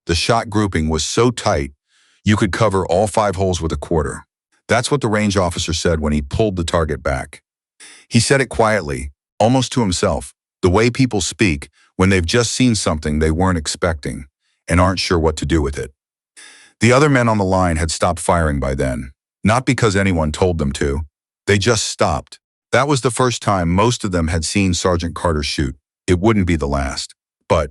The shot grouping was so tight, you could cover all 5 holes with a quarter. That's what the range officer said when he pulled the target back. He said it quietly, almost to himself, the way people speak when they've just seen something they weren't expecting and aren't sure what to do with it. The other men on the line had stopped firing by then, not because anyone told them to. They just stopped. That was the first time most of them had seen Sergeant Carter shoot. It wouldn't be the last. But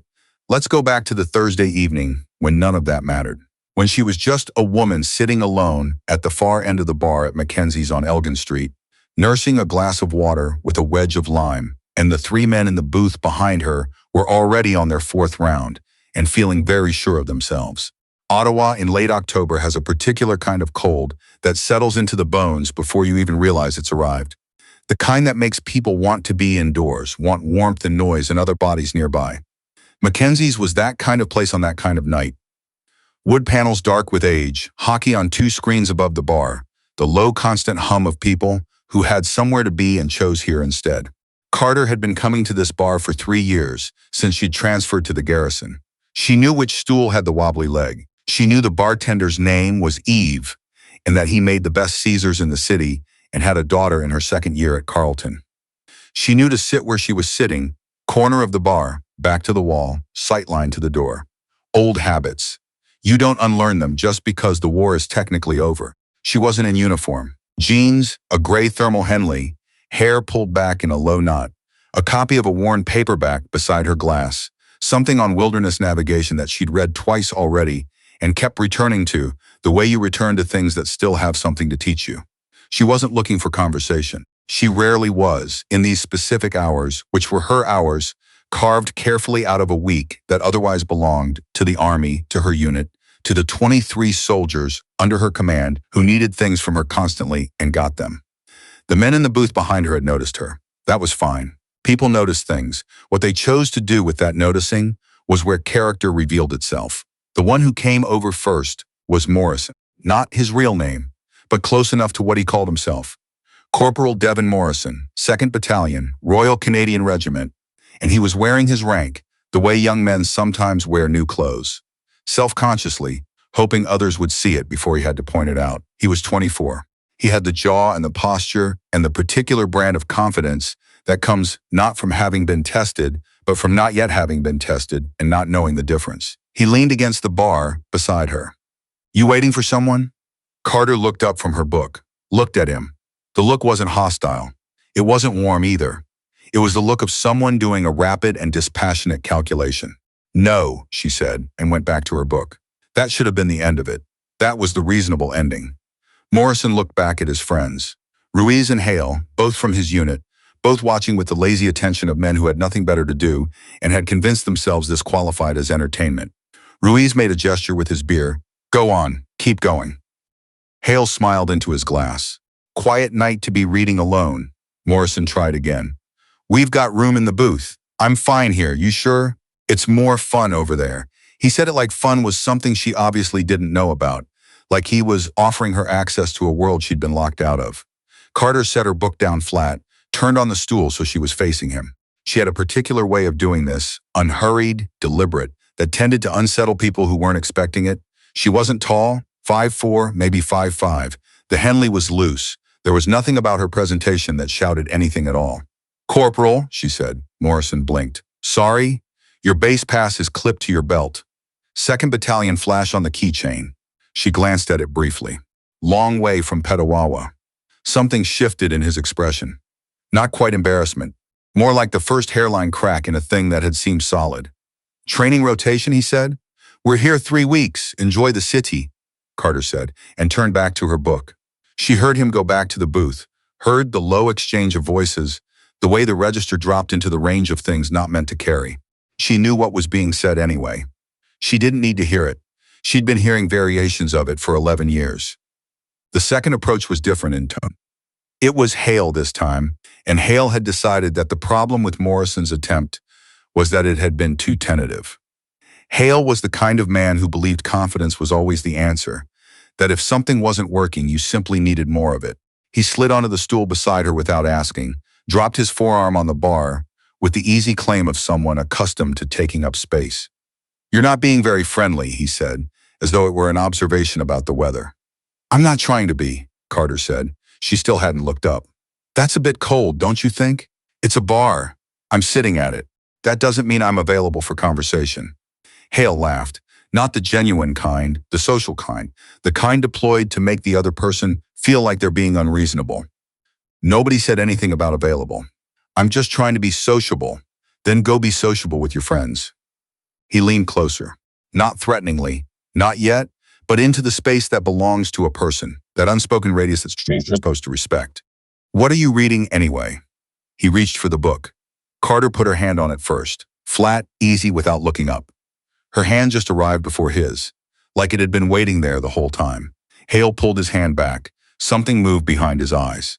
let's go back to the Thursday evening when none of that mattered. When she was just a woman sitting alone at the far end of the bar at Mackenzie's on Elgin Street, nursing a glass of water with a wedge of lime, and the 3 men in the booth behind her were already on their 4th round and feeling very sure of themselves. Ottawa in late October has a particular kind of cold that settles into the bones before you even realize it's arrived. The kind that makes people want to be indoors, want warmth and noise and other bodies nearby. Mackenzie's was that kind of place on that kind of night. Wood panels dark with age, hockey on 2 screens above the bar, the low constant hum of people who had somewhere to be and chose here instead. Carter had been coming to this bar for 3 years, since she'd transferred to the garrison. She knew which stool had the wobbly leg. She knew the bartender's name was Eve, and that he made the best Caesars in the city and had a daughter in her 2nd year at Carleton. She knew to sit where she was sitting, corner of the bar, back to the wall, sightline to the door. Old habits. You don't unlearn them just because the war is technically over. She wasn't in uniform. Jeans, a gray thermal Henley, hair pulled back in a low knot, a copy of a worn paperback beside her glass, something on wilderness navigation that she'd read twice already and kept returning to, the way you return to things that still have something to teach you. She wasn't looking for conversation. She rarely was, in these specific hours, which were her hours, carved carefully out of a week that otherwise belonged to the Army, to her unit, to the 23 soldiers under her command who needed things from her constantly and got them. The men in the booth behind her had noticed her. That was fine. People noticed things. What they chose to do with that noticing was where character revealed itself. The one who came over first was Morrison. Not his real name, but close enough to what he called himself. Corporal Devin Morrison, 2nd Battalion, Royal Canadian Regiment, and he was wearing his rank the way young men sometimes wear new clothes. Self-consciously, hoping others would see it before he had to point it out. He was 24. He had the jaw and the posture and the particular brand of confidence that comes not from having been tested, but from not yet having been tested and not knowing the difference. He leaned against the bar beside her. "You waiting for someone?" Carter looked up from her book, looked at him. The look wasn't hostile. It wasn't warm either. It was the look of someone doing a rapid and dispassionate calculation. "No," she said, and went back to her book. That should have been the end of it. That was the reasonable ending. Morrison looked back at his friends. Ruiz and Hale, both from his unit, both watching with the lazy attention of men who had nothing better to do and had convinced themselves this qualified as entertainment. Ruiz made a gesture with his beer. "Go on, keep going." Hale smiled into his glass. "Quiet night to be reading alone." Morrison tried again. "We've got room in the booth. I'm fine here, you sure? It's more fun over there." He said it like fun was something she obviously didn't know about, like he was offering her access to a world she'd been locked out of. Carter set her book down flat, turned on the stool so she was facing him. She had a particular way of doing this, unhurried, deliberate, that tended to unsettle people who weren't expecting it. She wasn't tall, 5'4", maybe 5'5". The Henley was loose. There was nothing about her presentation that shouted anything at all. "Corporal," she said. Morrison blinked. "Sorry? Your base pass is clipped to your belt." 2nd Battalion flash on the keychain. She glanced at it briefly. Long way from Petawawa. Something shifted in his expression. Not quite embarrassment. More like the first hairline crack in a thing that had seemed solid. "Training rotation," he said. "We're here 3 weeks. Enjoy the city," Carter said, and turned back to her book. She heard him go back to the booth, heard the low exchange of voices, the way the register dropped into the range of things not meant to carry. She knew what was being said anyway. She didn't need to hear it. She'd been hearing variations of it for 11 years. The second approach was different in tone. It was Hale this time, and Hale had decided that the problem with Morrison's attempt was that it had been too tentative. Hale was the kind of man who believed confidence was always the answer, that if something wasn't working, you simply needed more of it. He slid onto the stool beside her without asking, dropped his forearm on the bar with the easy claim of someone accustomed to taking up space. You're not being very friendly, he said, as though it were an observation about the weather. I'm not trying to be, Carter said. She still hadn't looked up. That's a bit cold, don't you think? It's a bar. I'm sitting at it. That doesn't mean I'm available for conversation. Hale laughed. Not the genuine kind, the social kind, the kind deployed to make the other person feel like they're being unreasonable. Nobody said anything about available. I'm just trying to be sociable. Then go be sociable with your friends. He leaned closer. Not threateningly, not yet, but into the space that belongs to a person, that unspoken radius that strangers are supposed to respect. What are you reading anyway? He reached for the book. Carter put her hand on it first, flat, easy, without looking up. Her hand just arrived before his, like it had been waiting there the whole time. Hale pulled his hand back. Something moved behind his eyes.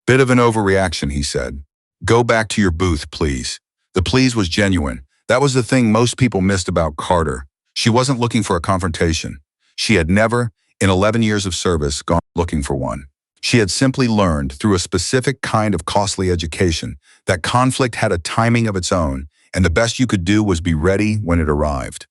Bit of an overreaction, he said. Go back to your booth, please. The please was genuine. That was the thing most people missed about Carter. She wasn't looking for a confrontation. She had never, in 11 years of service, gone looking for one. She had simply learned, through a specific kind of costly education, that conflict had a timing of its own, and the best you could do was be ready when it arrived.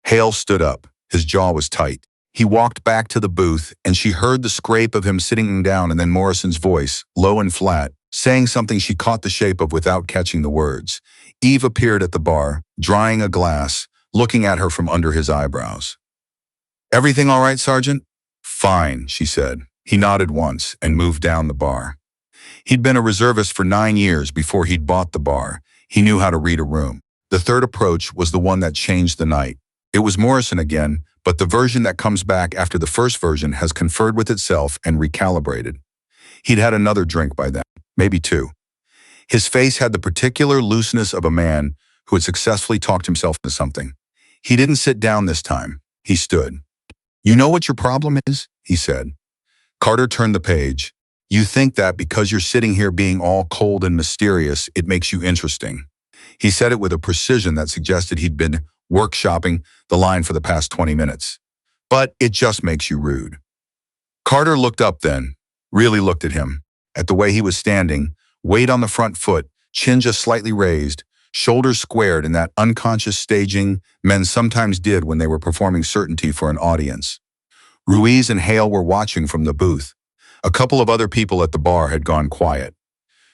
Hale stood up. His jaw was tight. He walked back to the booth, and she heard the scrape of him sitting down and then Morrison's voice, low and flat, saying something she caught the shape of without catching the words. Eve appeared at the bar, drying a glass, looking at her from under his eyebrows. Everything all right, Sergeant? Fine, she said. He nodded once and moved down the bar. He'd been a reservist for 9 years before he'd bought the bar. He knew how to read a room. The third approach was the one that changed the night. It was Morrison again, but the version that comes back after the first version has conferred with itself and recalibrated. He'd had another drink by then, maybe 2. His face had the particular looseness of a man who had successfully talked himself into something. He didn't sit down this time. He stood. You know what your problem is? He said. Carter turned the page. You think that because you're sitting here being all cold and mysterious, it makes you interesting. He said it with a precision that suggested he'd been workshopping the line for the past 20 minutes. But it just makes you rude. Carter looked up then, really looked at him, at the way he was standing, weight on the front foot, chin just slightly raised, shoulders squared in that unconscious staging men sometimes did when they were performing certainty for an audience. Ruiz and Hale were watching from the booth. A couple of other people at the bar had gone quiet.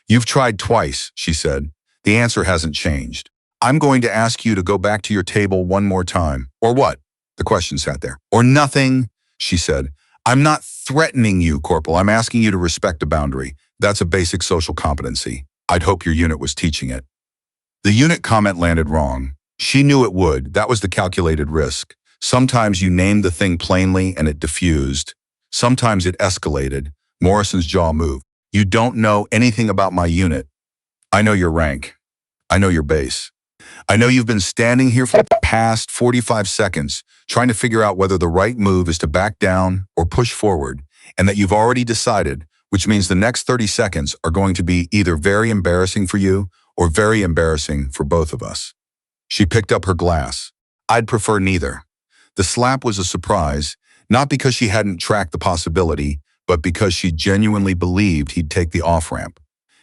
You've tried twice, she said. The answer hasn't changed. I'm going to ask you to go back to your table one more time. Or what? The question sat there. Or nothing, she said. I'm not threatening you, Corporal. I'm asking you to respect a boundary. That's a basic social competency. I'd hope your unit was teaching it. The unit comment landed wrong. She knew it would. That was the calculated risk. Sometimes you named the thing plainly and it diffused. Sometimes it escalated. Morrison's jaw moved. You don't know anything about my unit. I know your rank. I know your base. I know you've been standing here for the past 45 seconds trying to figure out whether the right move is to back down or push forward, and that you've already decided, which means the next 30 seconds are going to be either very embarrassing for you or very embarrassing for both of us. She picked up her glass. I'd prefer neither. The slap was a surprise, not because she hadn't tracked the possibility, but because she genuinely believed he'd take the off-ramp.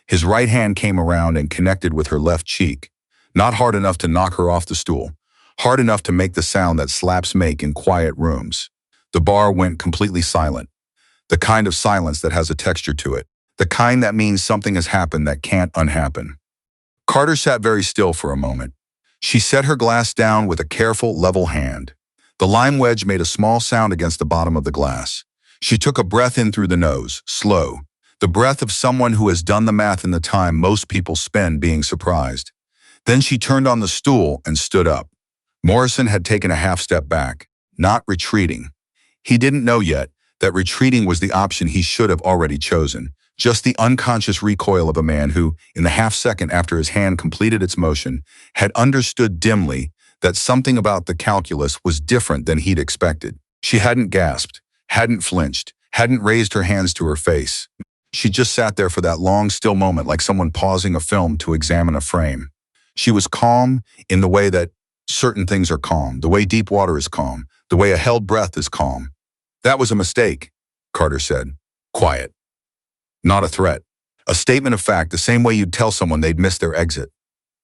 His right hand came around and connected with her left cheek. Not hard enough to knock her off the stool. Hard enough to make the sound that slaps make in quiet rooms. The bar went completely silent. The kind of silence that has a texture to it. The kind that means something has happened that can't unhappen. Carter sat very still for a moment. She set her glass down with a careful, level hand. The lime wedge made a small sound against the bottom of the glass. She took a breath in through the nose, slow. The breath of someone who has done the math in the time most people spend being surprised. Then she turned on the stool and stood up. Morrison had taken a half step back, not retreating. He didn't know yet that retreating was the option he should have already chosen, just the unconscious recoil of a man who, in the half second after his hand completed its motion, had understood dimly that something about the calculus was different than he'd expected. She hadn't gasped, hadn't flinched, hadn't raised her hands to her face. She just sat there for that long, still moment like someone pausing a film to examine a frame. She was calm in the way that certain things are calm, the way deep water is calm, the way a held breath is calm. That was a mistake, Carter said. Quiet. Not a threat. A statement of fact, the same way you'd tell someone they'd missed their exit.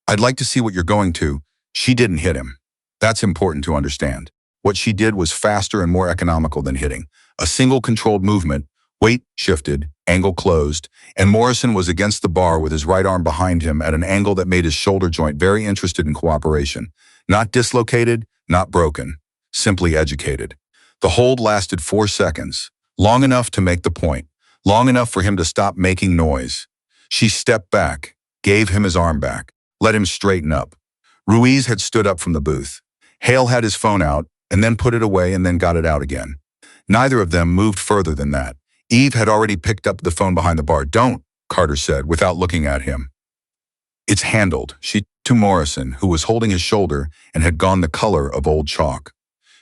I'd like to see what you're going to. She didn't hit him. That's important to understand. What she did was faster and more economical than hitting. A single controlled movement, weight shifted, angle closed, and Morrison was against the bar with his right arm behind him at an angle that made his shoulder joint very interested in cooperation. Not dislocated, not broken, simply educated. The hold lasted 4 seconds, long enough to make the point, long enough for him to stop making noise. She stepped back, gave him his arm back, let him straighten up. Ruiz had stood up from the booth. Hale had his phone out, and then put it away and then got it out again. Neither of them moved further than that. Eve had already picked up the phone behind the bar. "Don't," Carter said, without looking at him. "It's handled," she to Morrison, who was holding his shoulder and had gone the color of old chalk.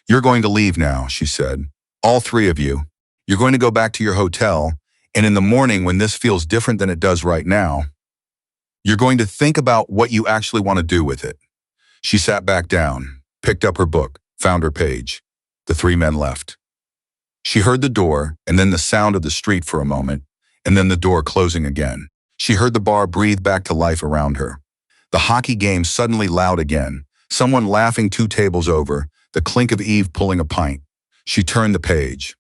"You're going to leave now," she said. "All 3 of you. You're going to go back to your hotel, and in the morning when this feels different than it does right now, you're going to think about what you actually want to do with it." She sat back down, picked up her book, found her page. The 3 men left. She heard the door, and then the sound of the street for a moment, and then the door closing again. She heard the bar breathe back to life around her. The hockey game suddenly loud again, someone laughing 2 tables over, the clink of Eve pulling a pint. She turned the page.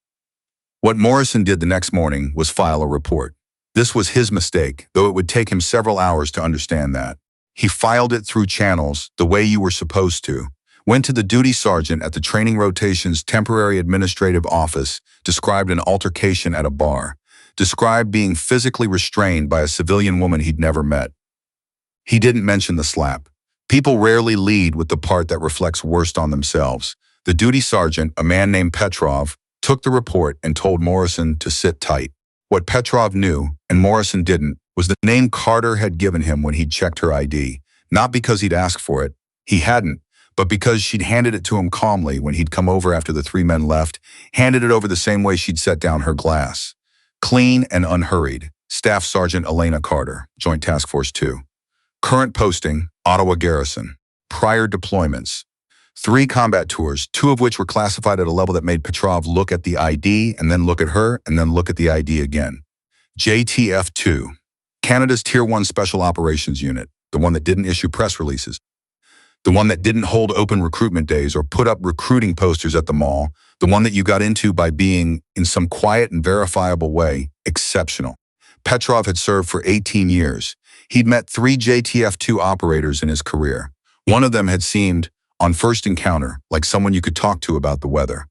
What Morrison did the next morning was file a report. This was his mistake, though it would take him several hours to understand that. He filed it through channels, the way you were supposed to. Went to the duty sergeant at the training rotation's temporary administrative office, described an altercation at a bar, described being physically restrained by a civilian woman he'd never met. He didn't mention the slap. People rarely lead with the part that reflects worst on themselves. The duty sergeant, a man named Petrov, took the report and told Morrison to sit tight. What Petrov knew, and Morrison didn't, was the name Carter had given him when he'd checked her ID. Not because he'd asked for it. He hadn't. But because she'd handed it to him calmly when he'd come over after the 3 men left, handed it over the same way she'd set down her glass. Clean and unhurried. Staff Sergeant Elena Carter, Joint Task Force 2. Current posting, Ottawa Garrison. Prior deployments. 3 combat tours, 2 of which were classified at a level that made Petrov look at the ID and then look at her and then look at the ID again. JTF-2. Canada's Tier 1 Special Operations Unit, the one that didn't issue press releases. The one that didn't hold open recruitment days or put up recruiting posters at the mall, the one that you got into by being, in some quiet and verifiable way, exceptional. Petrov had served for 18 years. He'd met 3 JTF-2 operators in his career. One of them had seemed, on first encounter, like someone you could talk to about the weather.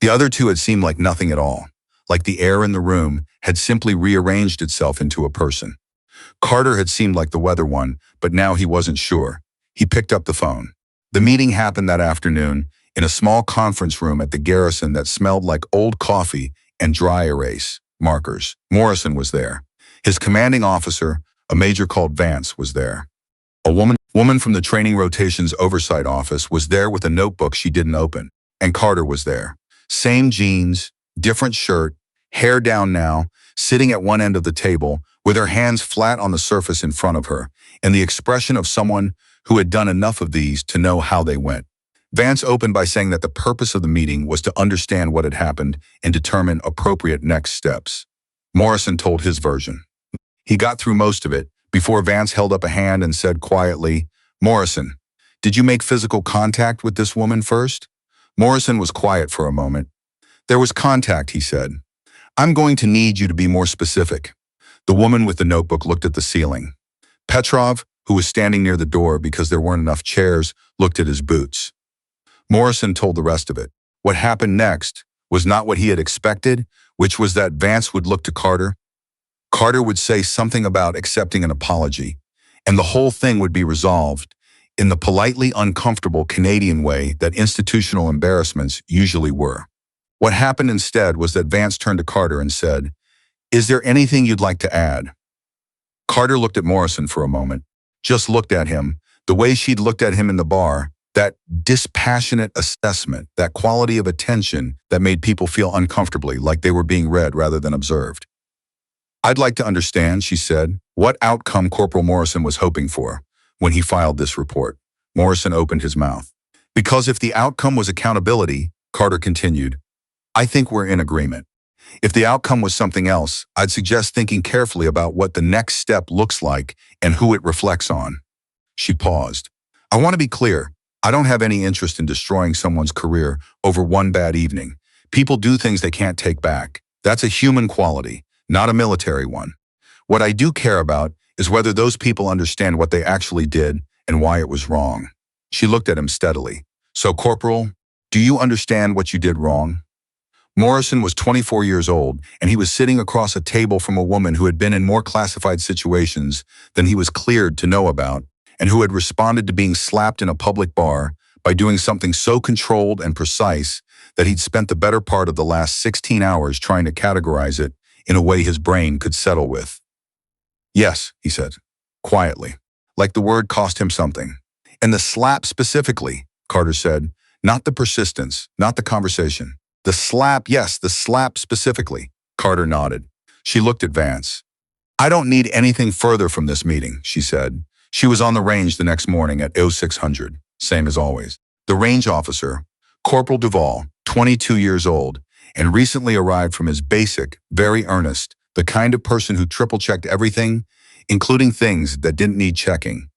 The other 2 had seemed like nothing at all, like the air in the room had simply rearranged itself into a person. Carter had seemed like the weather one, but now he wasn't sure. He picked up the phone. The meeting happened that afternoon in a small conference room at the Garrison that smelled like old coffee and dry erase markers. Morrison was there. His commanding officer, a major called Vance, was there. A woman from the training rotations oversight office was there with a notebook she didn't open. And Carter was there. Same jeans, different shirt, hair down now, sitting at one end of the table with her hands flat on the surface in front of her, and the expression of someone who had done enough of these to know how they went. Vance opened by saying that the purpose of the meeting was to understand what had happened and determine appropriate next steps. Morrison told his version. He got through most of it before Vance held up a hand and said quietly, "Morrison, did you make physical contact with this woman first?" Morrison was quiet for a moment. "There was contact," he said. "I'm going to need you to be more specific." The woman with the notebook looked at the ceiling. Petrov, who was standing near the door because there weren't enough chairs, looked at his boots. Morrison told the rest of it. What happened next was not what he had expected, which was that Vance would look to Carter. Carter would say something about accepting an apology, and the whole thing would be resolved in the politely uncomfortable Canadian way that institutional embarrassments usually were. What happened instead was that Vance turned to Carter and said, "Is there anything you'd like to add?" Carter looked at Morrison for a moment, just looked at him, the way she'd looked at him in the bar, that dispassionate assessment, that quality of attention that made people feel uncomfortably, like they were being read rather than observed. "I'd like to understand," she said, "what outcome Corporal Morrison was hoping for when he filed this report." Morrison opened his mouth. "Because if the outcome was accountability," Carter continued, "I think we're in agreement. If the outcome was something else, I'd suggest thinking carefully about what the next step looks like and who it reflects on." She paused. "I want to be clear. I don't have any interest in destroying someone's career over one bad evening. People do things they can't take back. That's a human quality, not a military one. What I do care about is whether those people understand what they actually did and why it was wrong. She looked at him steadily. So, Corporal, do you understand what you did wrong? Morrison was 24 years old, and he was sitting across a table from a woman who had been in more classified situations than he was cleared to know about, and who had responded to being slapped in a public bar by doing something so controlled and precise that he'd spent the better part of the last 16 hours trying to categorize it in a way his brain could settle with. Yes, he said, quietly, like the word cost him something. And the slap specifically, Carter said, not the persistence, not the conversation. The slap, yes, the slap specifically. Carter nodded. She looked at Vance. I don't need anything further from this meeting, she said. She was on the range the next morning at 0600, same as always. The range officer, Corporal Duvall, 22 years old, and recently arrived from his basic, very earnest, the kind of person who triple-checked everything, including things that didn't need checking,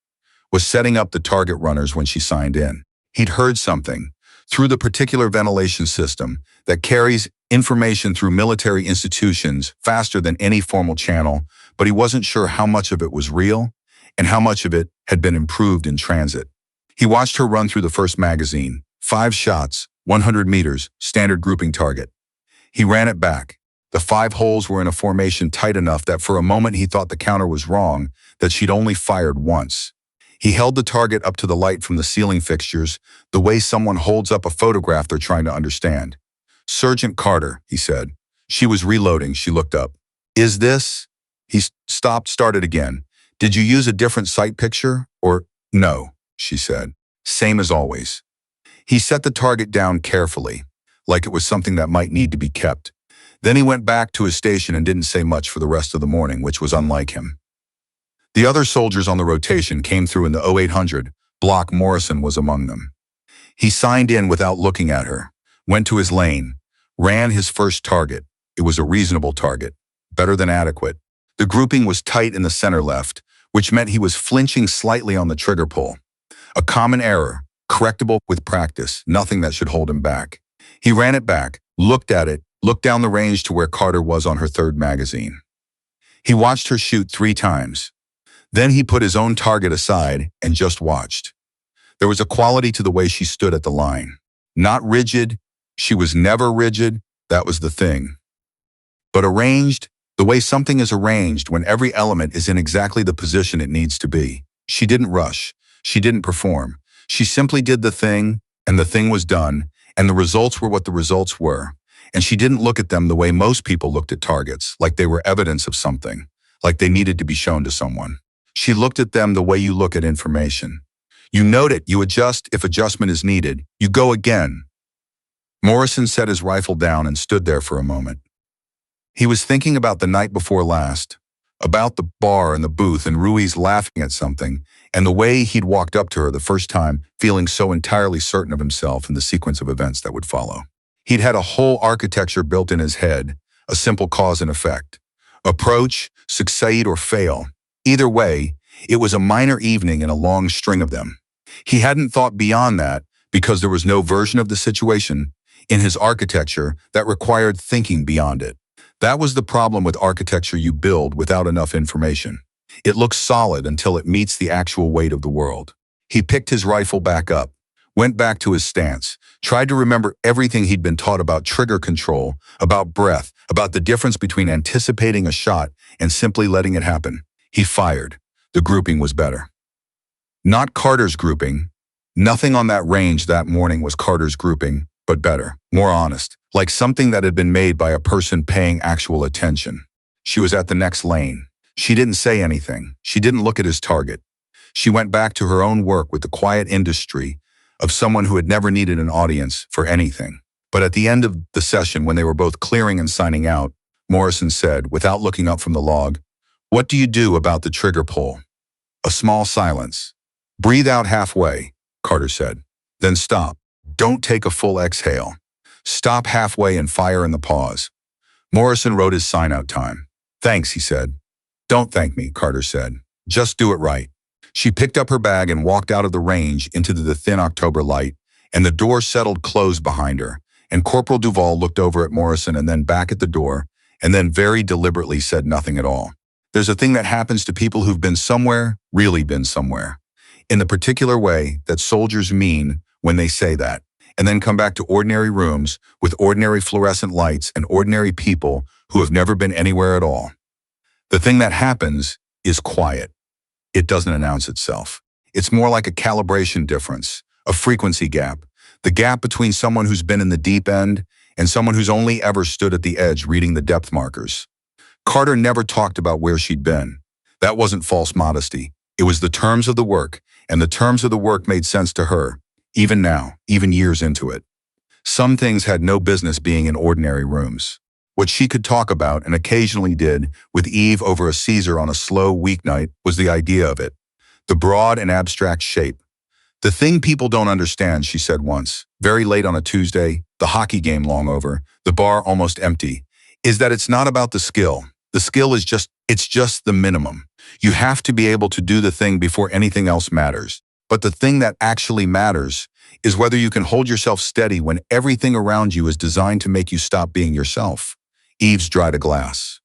was setting up the target runners when she signed in. He'd heard something, through the particular ventilation system that carries information through military institutions faster than any formal channel, but he wasn't sure how much of it was real and how much of it had been improved in transit. He watched her run through the first magazine, 5 shots, 100 meters, standard grouping target. He ran it back. The 5 holes were in a formation tight enough that for a moment he thought the counter was wrong, that she'd only fired once. He held the target up to the light from the ceiling fixtures, the way someone holds up a photograph they're trying to understand. Sergeant Carter, he said. She was reloading. She looked up. Is this? He stopped, started again. Did you use a different sight picture? Or, no, she said. Same as always. He set the target down carefully, like it was something that might need to be kept. Then he went back to his station and didn't say much for the rest of the morning, which was unlike him. The other soldiers on the rotation came through in the 0800 block. Morrison was among them. He signed in without looking at her, went to his lane, ran his first target. It was a reasonable target, better than adequate. The grouping was tight in the center left, which meant he was flinching slightly on the trigger pull. A common error, correctable with practice, nothing that should hold him back. He ran it back, looked at it, looked down the range to where Carter was on her 3rd magazine. He watched her shoot 3 times. Then he put his own target aside and just watched. There was a quality to the way she stood at the line. Not rigid. She was never rigid. That was the thing. But arranged, the way something is arranged when every element is in exactly the position it needs to be. She didn't rush. She didn't perform. She simply did the thing, and the thing was done, and the results were what the results were. And she didn't look at them the way most people looked at targets, like they were evidence of something, like they needed to be shown to someone. She looked at them the way you look at information. You note it, you adjust if adjustment is needed, you go again. Morrison set his rifle down and stood there for a moment. He was thinking about the night before last, about the bar and the booth and Ruiz laughing at something, and the way he'd walked up to her the first time, feeling so entirely certain of himself in the sequence of events that would follow. He'd had a whole architecture built in his head, a simple cause and effect. Approach, succeed, or fail. Either way, it was a minor evening in a long string of them. He hadn't thought beyond that because there was no version of the situation in his architecture that required thinking beyond it. That was the problem with architecture you build without enough information. It looks solid until it meets the actual weight of the world. He picked his rifle back up, went back to his stance, tried to remember everything he'd been taught about trigger control, about breath, about the difference between anticipating a shot and simply letting it happen. He fired. The grouping was better. Not Carter's grouping. Nothing on that range that morning was Carter's grouping, but better, more honest, like something that had been made by a person paying actual attention. She was at the next lane. She didn't say anything. She didn't look at his target. She went back to her own work with the quiet industry of someone who had never needed an audience for anything. But at the end of the session, when they were both clearing and signing out, Morrison said, without looking up from the log, "What do you do about the trigger pull?" A small silence. "Breathe out halfway," Carter said. "Then stop. Don't take a full exhale. Stop halfway and fire in the pause." Morrison wrote his sign-out time. "Thanks," he said. "Don't thank me," Carter said. "Just do it right. She picked up her bag and walked out of the range into the thin October light, and the door settled closed behind her, and Corporal Duval looked over at Morrison and then back at the door, and then very deliberately said nothing at all. There's a thing that happens to people who've been somewhere, really been somewhere, in the particular way that soldiers mean when they say that, and then come back to ordinary rooms with ordinary fluorescent lights and ordinary people who have never been anywhere at all. The thing that happens is quiet. It doesn't announce itself. It's more like a calibration difference, a frequency gap, the gap between someone who's been in the deep end and someone who's only ever stood at the edge reading the depth markers. Carter never talked about where she'd been. That wasn't false modesty. It was the terms of the work, and the terms of the work made sense to her, even now, even years into it. Some things had no business being in ordinary rooms. What she could talk about, and occasionally did, with Eve over a Caesar on a slow weeknight was the idea of it. The broad and abstract shape. The thing people don't understand, she said once, very late on a Tuesday, the hockey game long over, the bar almost empty, is that it's not about the skill. The skill is it's just the minimum. You have to be able to do the thing before anything else matters. But the thing that actually matters is whether you can hold yourself steady when everything around you is designed to make you stop being yourself. Eves dried a glass.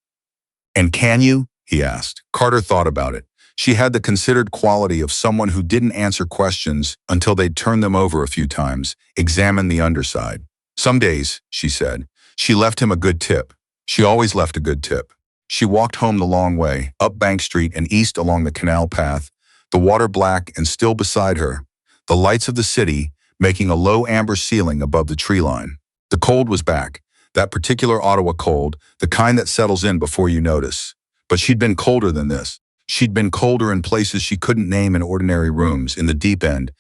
And can you? He asked. Carter thought about it. She had the considered quality of someone who didn't answer questions until they'd turned them over a few times, examined the underside. Some days, she said, she left him a good tip. She always left a good tip. She walked home the long way, up Bank Street and east along the canal path, the water black and still beside her, the lights of the city making a low amber ceiling above the tree line. The cold was back, that particular Ottawa cold, the kind that settles in before you notice. But she'd been colder than this. She'd been colder in places she couldn't name in ordinary rooms, in the deep end,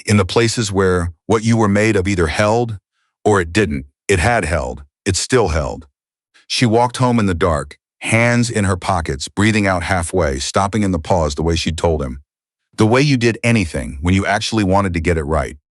in the places where what you were made of either held or it didn't. It had held. It still held. She walked home in the dark, hands in her pockets, breathing out halfway, stopping in the pause the way she'd told him. The way you did anything when you actually wanted to get it right.